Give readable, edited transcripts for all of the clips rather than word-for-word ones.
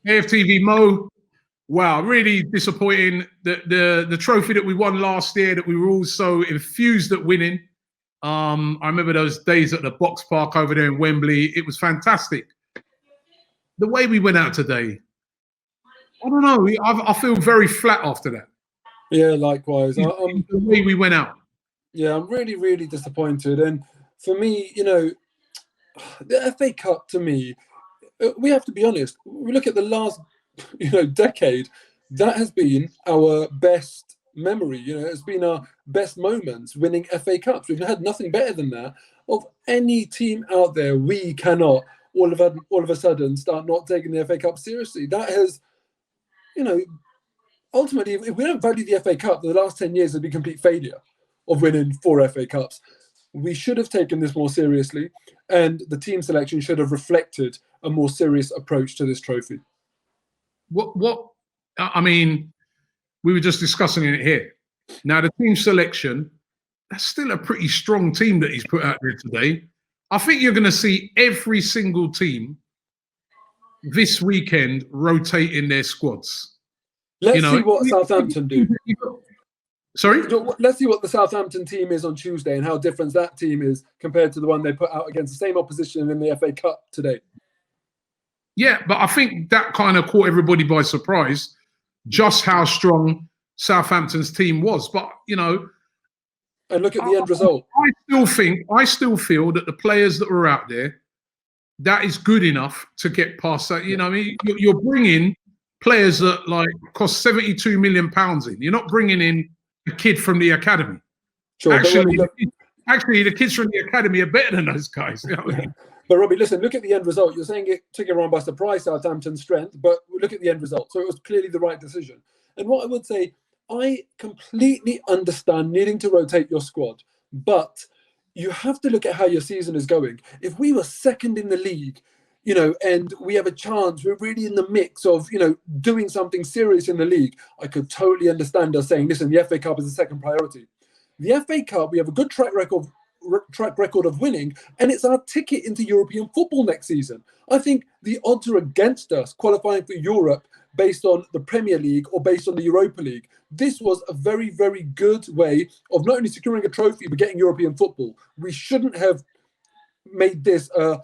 AFTV Mo. Wow, really disappointing. The trophy that we won last year, that we were all so infused at winning. I remember those days at the Box Park over there in Wembley. It was fantastic. The way we went out today, I don't know. I feel very flat after that. Yeah, likewise. The way we went out. Yeah, I'm really, really disappointed. And for me, you know, the FA Cup, to me, we have to be honest. We look at the last, decade. That has been our best memory. It's been our best moments winning FA Cups. We've had nothing better than that. Of any team out there, we cannot all of a sudden start not taking the FA Cup seriously. That has, ultimately, if we don't value the FA Cup, the last 10 years have been complete failure of winning 4 FA Cups. We should have taken this more seriously, and the team selection should have reflected a more serious approach to this trophy. I mean, we were just discussing it here. Now, the team selection, that's still a pretty strong team that he's put out there today. I think you're going to see every single team this weekend rotating their squads. Let's see what Southampton do. Sorry? Let's see what the Southampton team is on Tuesday and how different that team is compared to the one they put out against the same opposition in the FA Cup today. Yeah, but I think that kind of caught everybody by surprise, just how strong Southampton's team was. But, and look at the end result. I still feel that the players that were out there, that is good enough to get past that. You're bringing players that cost £72 million in. You're not bringing in a kid from the academy. Sure, actually, the kids from the academy are better than those guys. You know what I mean? But Robbie, listen, look at the end result. You're saying it took everyone by surprise, Southampton's strength, but look at the end result. So it was clearly the right decision. And what I would say, I completely understand needing to rotate your squad, but you have to look at how your season is going. If we were second in the league, and we have a chance, we're really in the mix of, doing something serious in the league, I could totally understand us saying, listen, the FA Cup is the second priority. The FA Cup, we have a good track record of winning, and it's our ticket into European football next season. I think the odds are against us qualifying for Europe based on the Premier League or based on the Europa League. This was a very, very good way of not only securing a trophy, but getting European football. We shouldn't have made this a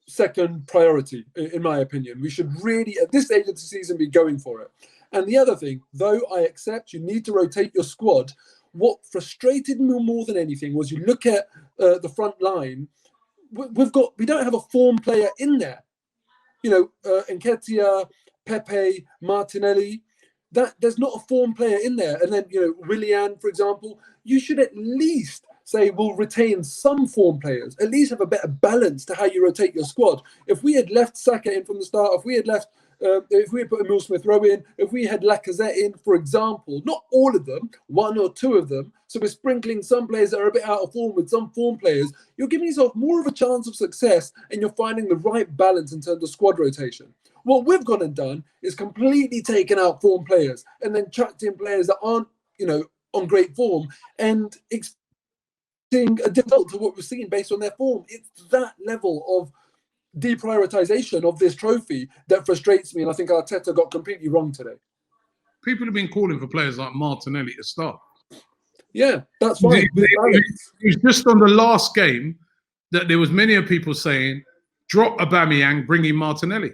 second priority, in my opinion. We should really, at this stage of the season, be going for it. And the other thing, though I accept you need to rotate your squad, what frustrated me more than anything was you look at the front line. We don't have a form player in there. Nketiah, Pepe, Martinelli. There's not a form player in there. And then Willian, for example, you should at least say we'll retain some form players. At least have a better balance to how you rotate your squad. If we had left Saka in from the start, if we had put Emile Smith-Rowe in, if we had Lacazette in, for example, not all of them, 1 or 2 of them, so we're sprinkling some players that are a bit out of form with some form players, you're giving yourself more of a chance of success and you're finding the right balance in terms of squad rotation. What we've gone and done is completely taken out form players and then chucked in players that aren't, on great form and expecting a result to what we're seeing based on their form. It's that level of deprioritization of this trophy that frustrates me, and I think Arteta got completely wrong today. People have been calling for players like Martinelli to start. Yeah, that's fine. It was just on the last game that there was many of people saying, drop Aubameyang, bring in Martinelli.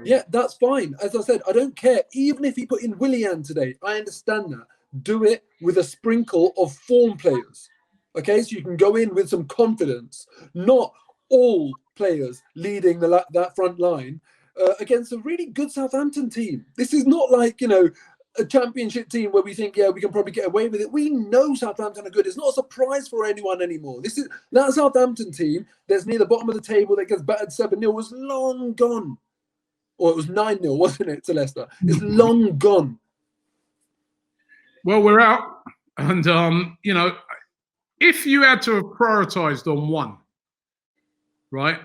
Yeah, that's fine. As I said, I don't care. Even if he put in Willian today, I understand that. Do it with a sprinkle of form players. Okay, so you can go in with some confidence. Not all players leading that front line against a really good Southampton team. This is not like, a championship team where we think, we can probably get away with it. We know Southampton are good. It's not a surprise for anyone anymore. That Southampton team that's near the bottom of the table that gets battered 7-0 was long gone. Or it was 9-0, wasn't it, to Leicester? It's long gone. Well, we're out. And, if you had to have prioritised on one, right,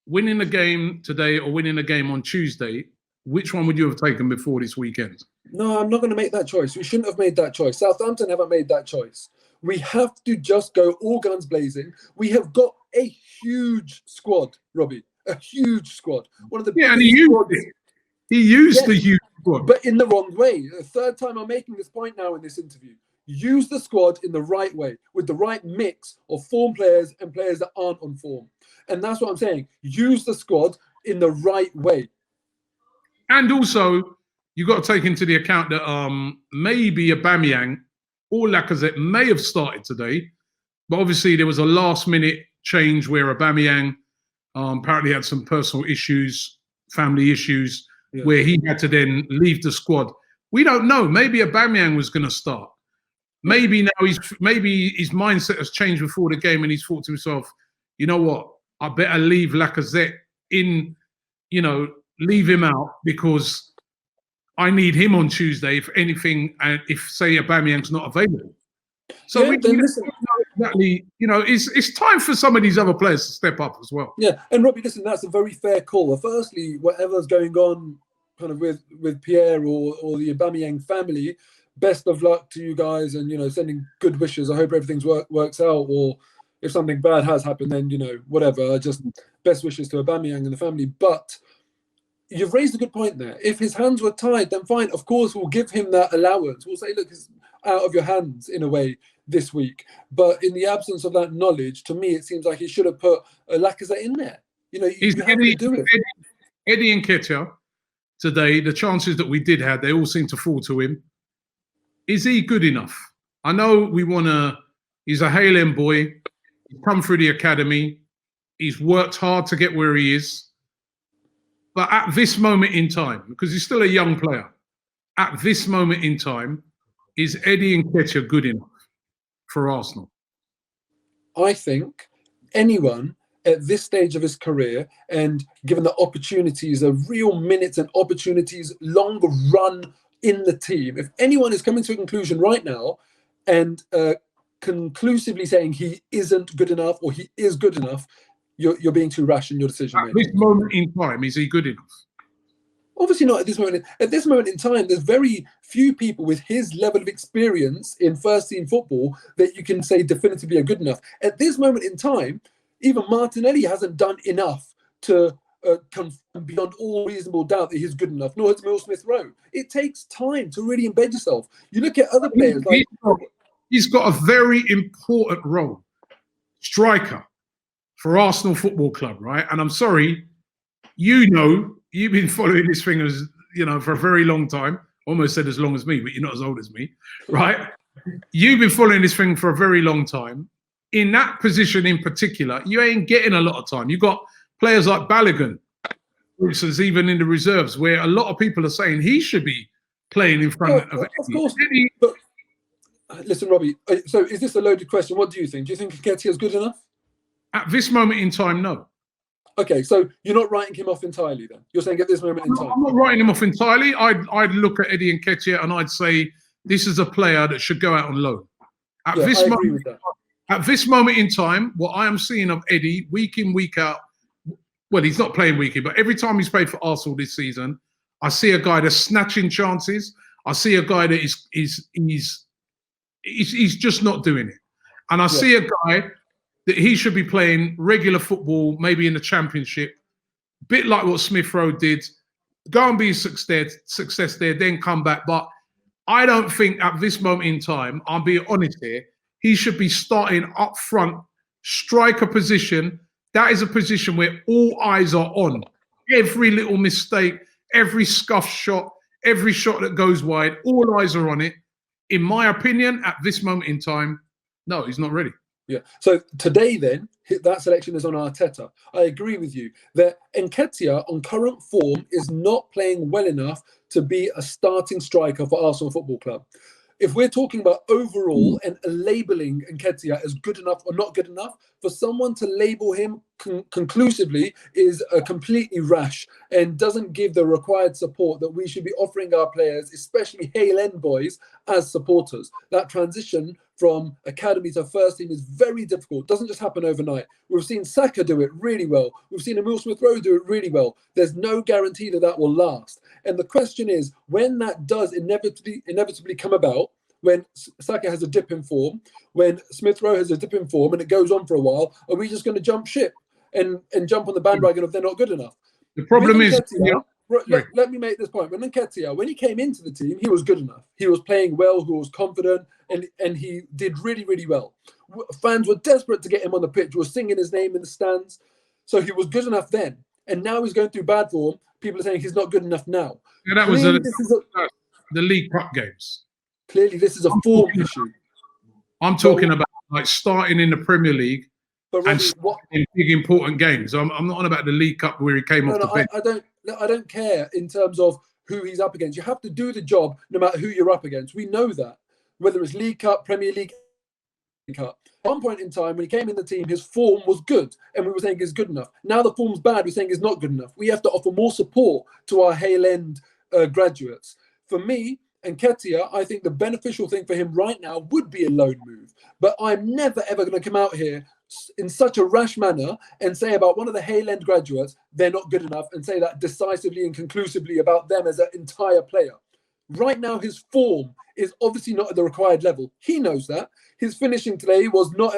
winning the game today or winning the game on Tuesday, which one would you have taken before this weekend? No, I'm not going to make that choice. We shouldn't have made that choice. Southampton haven't made that choice. We have to just go all guns blazing. We have got a huge squad, Robbie. A huge squad. One of the biggest squads. He used the youth squad. But in the wrong way. The third time I'm making this point now in this interview. Use the squad in the right way, with the right mix of form players and players that aren't on form. And that's what I'm saying. Use the squad in the right way. And also, you've got to take into the account that maybe Aubameyang or Lacazette may have started today, but obviously there was a last-minute change where Aubameyang apparently had some personal issues, family issues, where he had to then leave the squad. We don't know. Maybe Aubameyang was going to start. Maybe now maybe his mindset has changed before the game, and he's thought to himself, you know what, I better leave Lacazette in, leave him out because I need him on Tuesday if anything, and if say Aubameyang's not available. So we don't know exactly, it's time for some of these other players to step up as well. Yeah, and Robbie, listen, that's a very fair call. Well, firstly, whatever's going on kind of with Pierre or the Aubameyang family, best of luck to you guys, and sending good wishes. I hope everything works out, or if something bad has happened, then whatever. Just best wishes to Aubameyang and the family. But you've raised a good point there. If his hands were tied, then fine. Of course, we'll give him that allowance. We'll say, look, it's out of your hands in a way this week. But in the absence of that knowledge, to me, it seems like he should have put a Lacazette in there. You have to do it. Eddie Nketiah today, the chances that we did have, they all seem to fall to him. Is he good enough? I know he's a Hale End boy. He's come through the academy. He's worked hard to get where he is. But at this moment in time, because he's still a young player, at this moment in time, is Eddie Nketiah good enough for Arsenal? I think anyone at this stage of his career, and given the opportunities, the real minutes and opportunities, long run in the team, if anyone is coming to a conclusion right now and conclusively saying he isn't good enough or he is good enough, you're being too rash in your decision making. At this moment in time, is he good enough? Obviously not at this moment. At this moment in time, there's very few people with his level of experience in first-team football that you can say definitively are good enough. At this moment in time, even Martinelli hasn't done enough to confirm beyond all reasonable doubt that he's good enough, nor has Will Smith-Rowe. It takes time to really embed yourself. You look at other players like... He's got a very important role. Striker for Arsenal Football Club, right? And I'm sorry, you've been following this thing as, for a very long time. Almost said as long as me, but you're not as old as me, right? You've been following this thing for a very long time. In that position in particular, you ain't getting a lot of time. You've got players like Balogun, for instance, even in the reserves, where a lot of people are saying he should be playing in front of Of course. But, listen, Robbie, so is this a loaded question? What do you think? Do you think Nketiah is good enough? At this moment in time, no. Okay, so you're not writing him off entirely then? You're saying at this moment in time? I'm not writing him off entirely. I'd look at Eddie Nketiah and I'd say this is a player that should go out on loan. At this moment in time, what I am seeing of Eddie, week in, week out, well, he's not playing week in, but every time he's played for Arsenal this season, I see a guy that's snatching chances. I see a guy that he's just not doing it. And I see a guy that he should be playing regular football, maybe in the Championship, a bit like what Smith-Rowe did, go and be a success there, then come back. But I don't think at this moment in time, I'm being honest here, he should be starting up front, striker position. That is a position where all eyes are on. Every little mistake, every scuff shot, every shot that goes wide, all eyes are on it. In my opinion, at this moment in time, no, he's not ready. Yeah. So today, then, that selection is on Arteta. I agree with you that Nketiah, on current form, is not playing well enough to be a starting striker for Arsenal Football Club. If we're talking about overall and labeling Nketiah as good enough or not good enough, for someone to label him conclusively is completely rash and doesn't give the required support that we should be offering our players, especially Hale End boys, as supporters. That transition from academy to first team is very difficult. It doesn't just happen overnight. We've seen Saka do it really well. We've seen Will Smith-Rowe do it really well. There's no guarantee that that will last. And the question is, when that does inevitably come about, when Saka has a dip in form, when Smith-Rowe has a dip in form and it goes on for a while, are we just going to jump ship and jump on the bandwagon if they're not good enough? The problem is... let me make this point. When Nketiah, when he came into the team, he was good enough. He was playing well, he was confident, and he did really, really well. Fans were desperate to get him on the pitch, were singing his name in the stands. So he was good enough then. And now he's going through bad form. People are saying he's not good enough now. Yeah, that was the League Cup games. Clearly, this is a form issue. I'm talking about like starting in the Premier League and in big important games. I'm not on about the League Cup where he came off the bench. I don't care in terms of who he's up against. You have to do the job no matter who you're up against. We know that. Whether it's League Cup, Premier League Cup. At one point in time, when he came in the team, his form was good, and we were saying he's good enough. Now the form's bad, we're saying he's not good enough. We have to offer more support to our Hale End graduates. For me, Nketiah, I think the beneficial thing for him right now would be a loan move. But I'm never, ever going to come out here in such a rash manner and say about one of the Hale End graduates, they're not good enough, and say that decisively and conclusively about them as an entire player. Right now, his form is obviously not at the required level. He knows that. His finishing today was not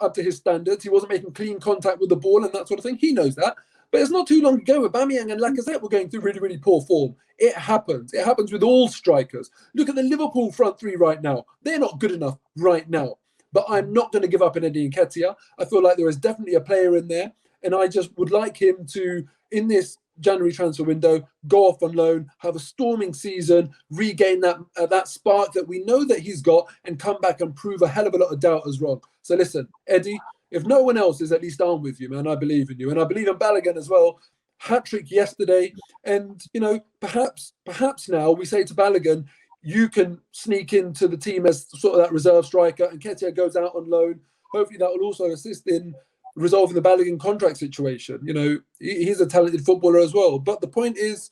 up to his standards. He wasn't making clean contact with the ball and that sort of thing. He knows that. But it's not too long ago. Aubameyang and Lacazette were going through really, really poor form. It happens. It happens with all strikers. Look at the Liverpool front three right now. They're not good enough right now. But I'm not going to give up on Eddie Nketiah. I feel like there is definitely a player in there. And I just would like him to, in this January transfer window, go off on loan, have a storming season, regain that spark that we know that he's got, and come back and prove a hell of a lot of doubters wrong. So listen, Eddie, if no one else is, at least I'm with you, man. I believe in you. And I believe in Balogun as well. Hat-trick yesterday. And, you know, perhaps now we say to Balogun, you can sneak into the team as sort of that reserve striker, and Nketiah goes out on loan. Hopefully that will also assist in resolving the Balogun contract situation. You know, he's a talented footballer as well. But the point is,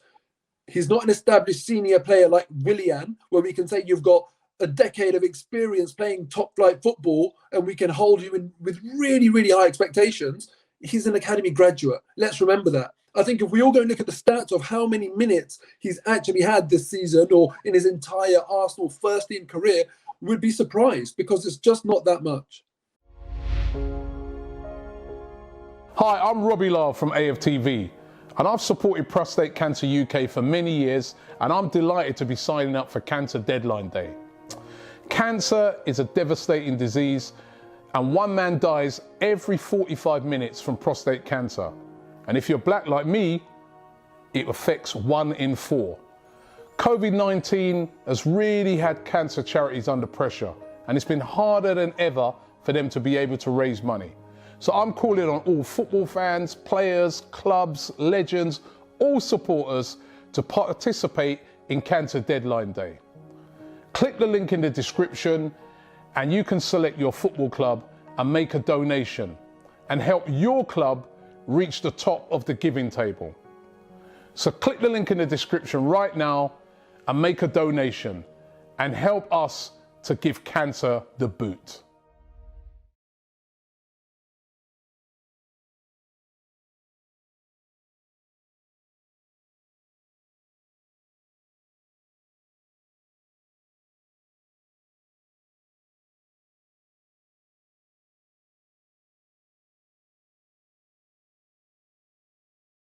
he's not an established senior player like Willian, where we can say you've got a decade of experience playing top-flight football and we can hold you in with really, really high expectations. He's an academy graduate. Let's remember that. I think if we all go and look at the stats of how many minutes he's actually had this season or in his entire Arsenal first-team career, we'd be surprised, because it's just not that much. Hi, I'm Robbie Lyle from AFTV, and I've supported Prostate Cancer UK for many years, and I'm delighted to be signing up for Cancer Deadline Day. Cancer is a devastating disease, and one man dies every 45 minutes from prostate cancer. And if you're black like me, it affects 1 in 4. COVID-19 has really had cancer charities under pressure, and it's been harder than ever for them to be able to raise money. So I'm calling on all football fans, players, clubs, legends, all supporters to participate in Cancer Deadline Day. Click the link in the description and you can select your football club and make a donation and help your club reach the top of the giving table. So click the link in the description right now and make a donation and help us to give cancer the boot.